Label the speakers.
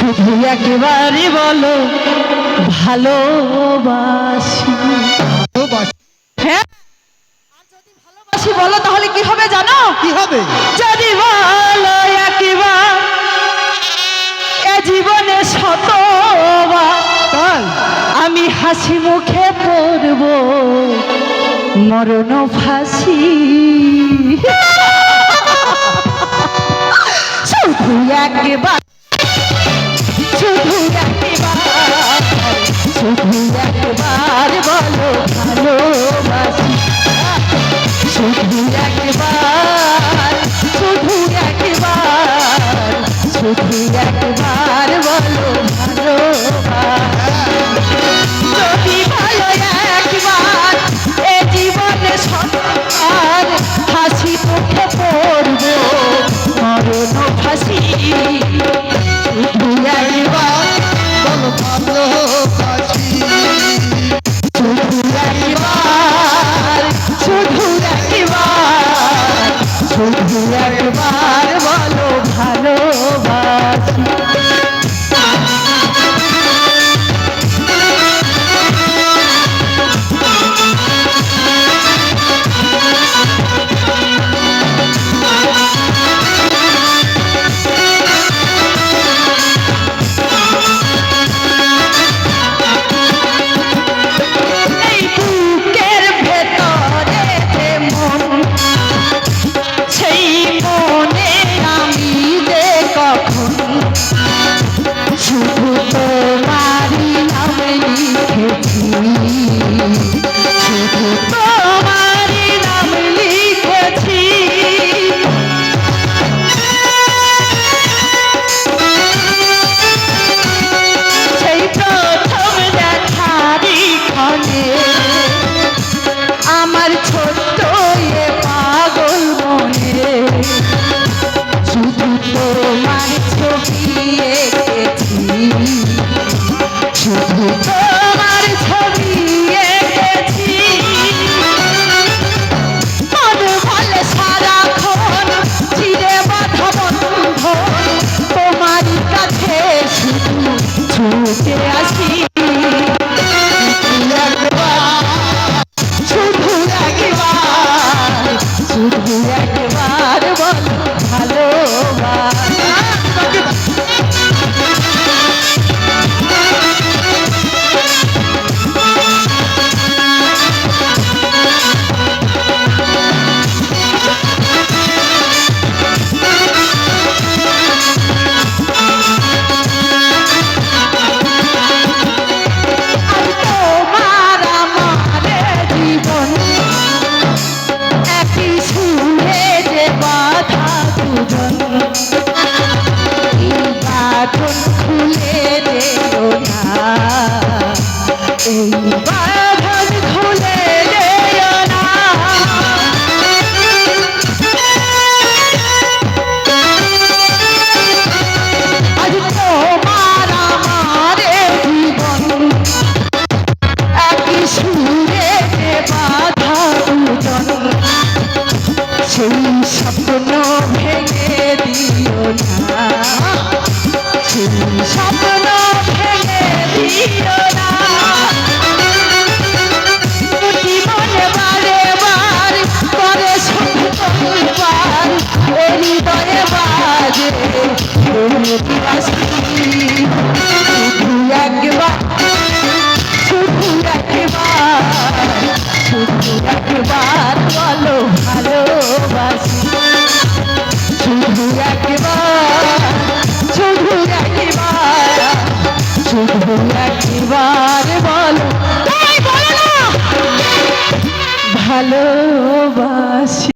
Speaker 1: শুধু একেবারে বলো ভালোবাসি। হ্যাঁ, আর যদি ভালোবাসি বলো তাহলে কি হবে জানো?
Speaker 2: কি হবে?
Speaker 1: যদি বলো একবার এ জীবনে শতবার,
Speaker 2: তাই
Speaker 1: আমি হাসি মুখে পড়ব মরণ ফাঁসি। শুধু একবার, শুধু একবার, শুধু একবার বলো ভালোবাসি। শুধু একবার, শুধু একবার, শুধু একবার বলো ভালোবাসি। যদি ভালো একবার এ জীবনে সবার হাসি মুখে পড়ব মরণ ফাঁসি। শুধু একবার
Speaker 2: বলো ভালোবাসি।
Speaker 1: শুধু একবার, শুধু একবার, শুধু একবার বলো ভালোবাসি। একবার বলো ভালোবাসি। শুধু একবার, শুধু একবার, শুধু একবার বলো ভালোবাসি।